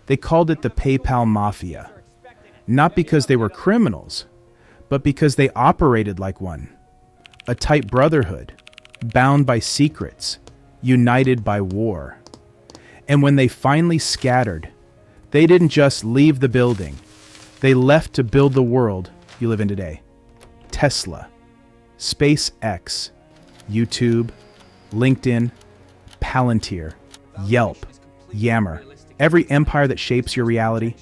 They called it the PayPal Mafia, not because they were criminals, but because they operated like one. A tight brotherhood, bound by secrets, united by war. And when they finally scattered, they didn't just leave the building. They left to build the world you live in today. Tesla, SpaceX, YouTube, LinkedIn, Palantir, Yelp, Yammer, every empire that shapes your reality,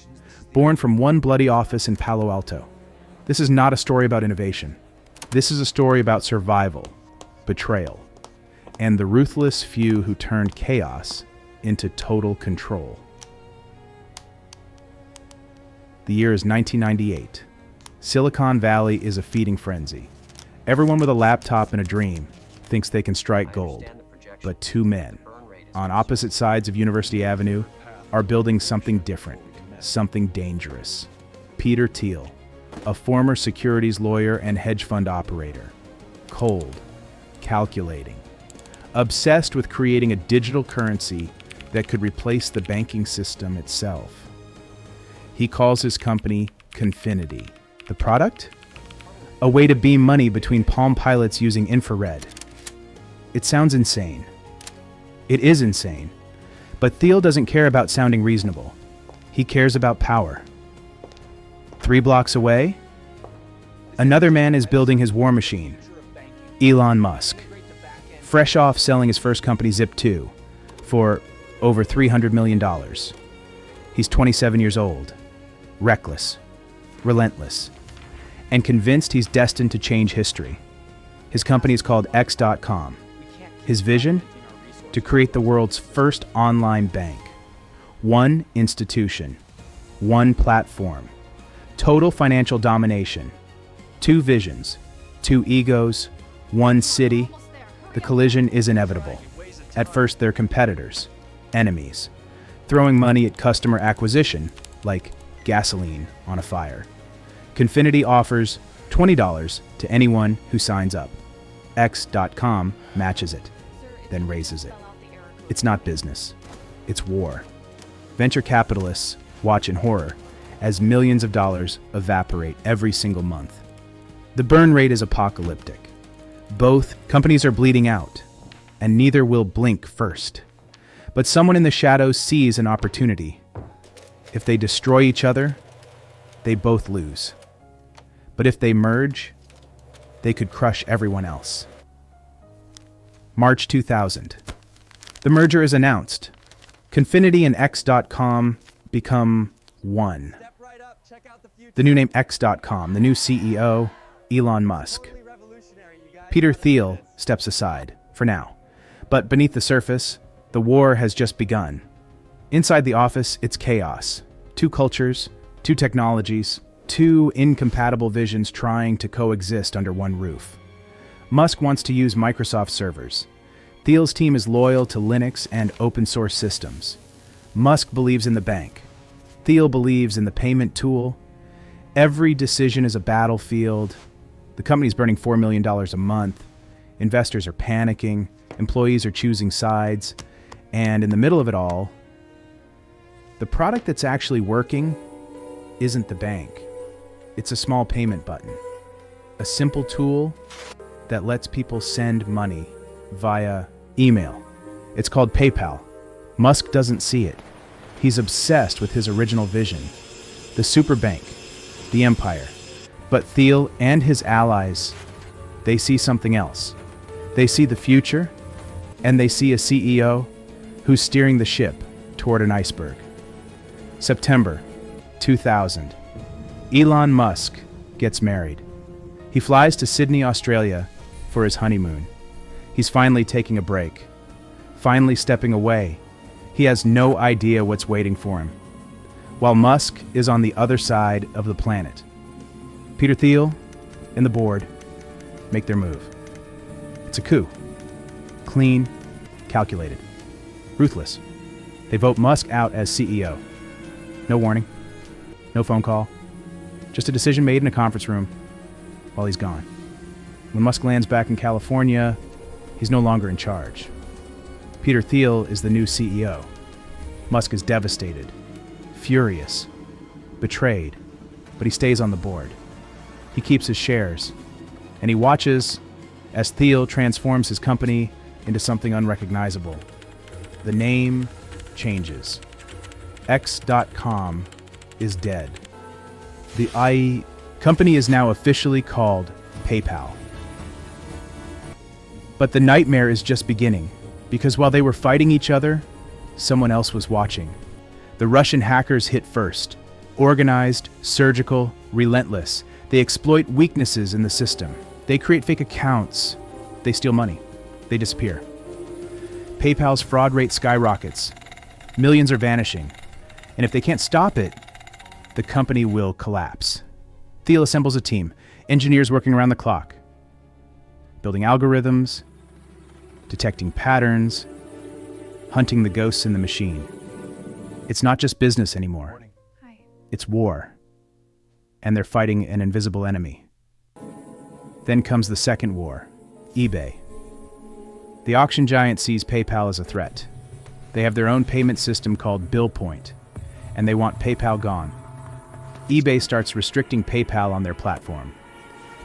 born from one bloody office in Palo Alto. This is not a story about innovation. This is a story about survival, betrayal, and the ruthless few who turned chaos into total control. The year is 1998. Silicon Valley is a feeding frenzy. Everyone with a laptop and a dream thinks they can strike gold. But two men, on opposite sides of University Avenue, are building something different, something dangerous. Peter Thiel, a former securities lawyer and hedge fund operator. Cold, calculating, obsessed with creating a digital currency that could replace the banking system itself. He calls his company Confinity. The product? A way to beam money between Palm Pilots using infrared. It sounds insane. It is insane. But Thiel doesn't care about sounding reasonable. He cares about power. 3 blocks away, another man is building his war machine, Elon Musk. Fresh off selling his first company, Zip2, for over $300 million. He's 27 years old, reckless, relentless, and convinced he's destined to change history. His company is called X.com. His vision? To create the world's first online bank. One institution, one platform, total financial domination. 2 visions, 2 egos, 1 city. The collision is inevitable. At first, they're competitors, enemies, throwing money at customer acquisition like gasoline on a fire. Confinity offers $20 to anyone who signs up. X.com matches it, then raises it. It's not business, it's war. Venture capitalists watch in horror as millions of dollars evaporate every single month. The burn rate is apocalyptic. Both companies are bleeding out, and neither will blink first. But someone in the shadows sees an opportunity. If they destroy each other, they both lose. But if they merge, they could crush everyone else. March 2000. The merger is announced. Confinity and X.com become one. The new name X.com, the new CEO, Elon Musk. Peter Thiel steps aside, for now. But beneath the surface, the war has just begun. Inside the office, it's chaos. 2 cultures, 2 technologies, 2 incompatible visions trying to coexist under one roof. Musk wants to use Microsoft servers. Thiel's team is loyal to Linux and open source systems. Musk believes in the bank. Thiel believes in the payment tool. Every decision is a battlefield. The company's burning $4 million a month. Investors are panicking. Employees are choosing sides. And in the middle of it all, the product that's actually working isn't the bank. It's a small payment button. A simple tool that lets people send money via email. It's called PayPal. Musk doesn't see it. He's obsessed with his original vision, the super bank, the empire. But Thiel and his allies, they see something else. They see the future, and they see a CEO who's steering the ship toward an iceberg. September 2000. Elon Musk gets married. He flies to Sydney, Australia for his honeymoon. He's finally taking a break, finally stepping away. He has no idea what's waiting for him, while Musk is on the other side of the planet. Peter Thiel and the board make their move. It's a coup. Clean, calculated, ruthless. They vote Musk out as CEO. No warning, no phone call, just a decision made in a conference room while he's gone. When Musk lands back in California, he's no longer in charge. Peter Thiel is the new CEO. Musk is devastated, furious, betrayed, but he stays on the board. He keeps his shares, and he watches as Thiel transforms his company into something unrecognizable. The name changes. X.com is dead. The company is now officially called PayPal. But the nightmare is just beginning, because while they were fighting each other, someone else was watching. The Russian hackers hit first. Organized, surgical, relentless. They exploit weaknesses in the system. They create fake accounts. They steal money. They disappear. PayPal's fraud rate skyrockets. Millions are vanishing. And if they can't stop it, the company will collapse. Thiel assembles a team, engineers working around the clock, building algorithms, detecting patterns, hunting the ghosts in the machine. It's not just business anymore. It's war. And they're fighting an invisible enemy. Then comes the second war, eBay. The auction giant sees PayPal as a threat. They have their own payment system called BillPoint, and they want PayPal gone. eBay starts restricting PayPal on their platform,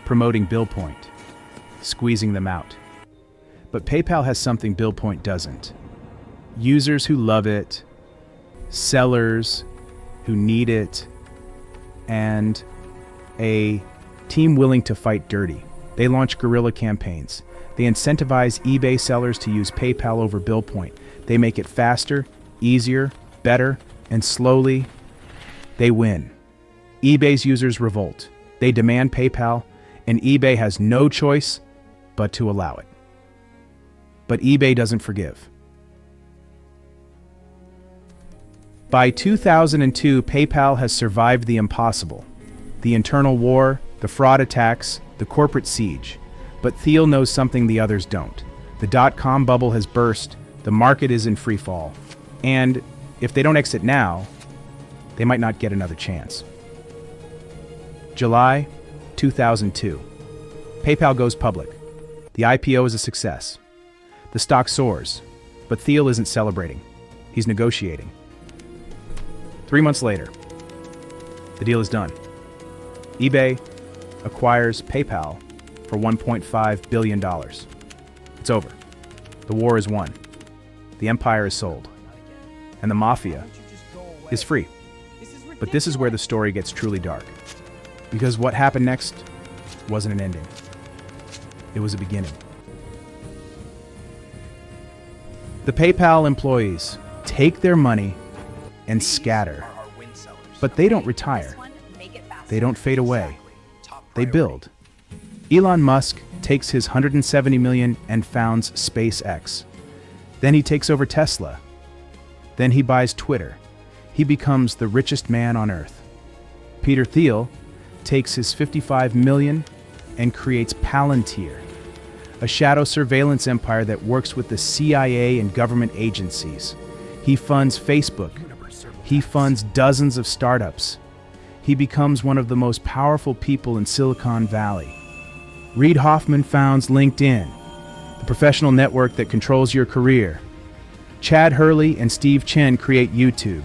promoting BillPoint, squeezing them out. But PayPal has something BillPoint doesn't. Users who love it, sellers who need it, and a team willing to fight dirty. They launch guerrilla campaigns. They incentivize eBay sellers to use PayPal over BillPoint. They make it faster, easier, better, and slowly, they win. eBay's users revolt. They demand PayPal, and eBay has no choice but to allow it. But eBay doesn't forgive. By 2002, PayPal has survived the impossible. The internal war, the fraud attacks, the corporate siege. But Thiel knows something the others don't. The dot-com bubble has burst, the market is in free fall. And if they don't exit now, they might not get another chance. July 2002. PayPal goes public. The IPO is a success. The stock soars, but Thiel isn't celebrating. He's negotiating. 3 months later, the deal is done. eBay acquires PayPal for $1.5 billion. It's over. The war is won. The empire is sold. And the Mafia is free. But this is where the story gets truly dark. Because what happened next wasn't an ending. It was a beginning. The PayPal employees take their money and scatter. But they don't retire. They don't fade away. They build. Elon Musk takes his $170 million and founds SpaceX. Then he takes over Tesla. Then he buys Twitter. He becomes the richest man on Earth. Peter Thiel takes his $55 million and creates Palantir, a shadow surveillance empire that works with the CIA and government agencies. He funds Facebook. He funds dozens of startups. He becomes one of the most powerful people in Silicon Valley. Reid Hoffman founds LinkedIn, the professional network that controls your career. Chad Hurley and Steve Chen create YouTube,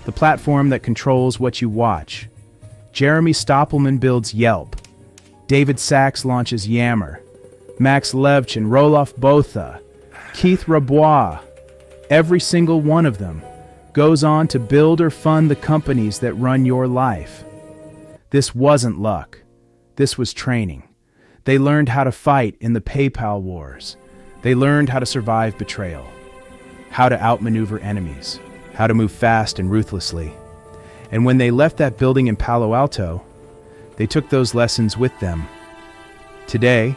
the platform that controls what you watch. Jeremy Stoppelman builds Yelp. David Sachs launches Yammer. Max Levchin and Roloff Botha, Keith Rabois, every single one of them goes on to build or fund the companies that run your life. This wasn't luck. This was training. They learned how to fight in the PayPal wars. They learned how to survive betrayal, how to outmaneuver enemies, how to move fast and ruthlessly. And when they left that building in Palo Alto, they took those lessons with them. Today,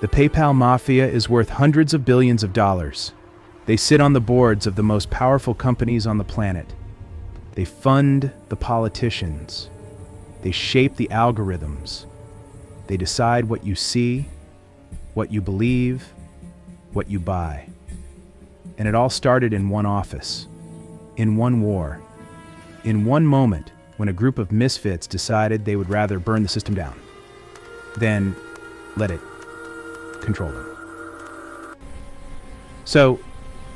the PayPal Mafia is worth hundreds of billions of dollars. They sit on the boards of the most powerful companies on the planet. They fund the politicians. They shape the algorithms. They decide what you see, what you believe, what you buy. And it all started in one office, in one war, in one moment when a group of misfits decided they would rather burn the system down than let it control them. So,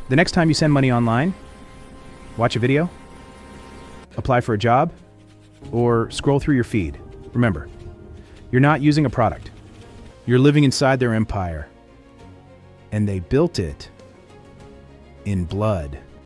the next time you send money online, watch a video apply for a job, or scroll through your feed. Remember, you're not using a product. You're living inside their empire. And they built it in blood.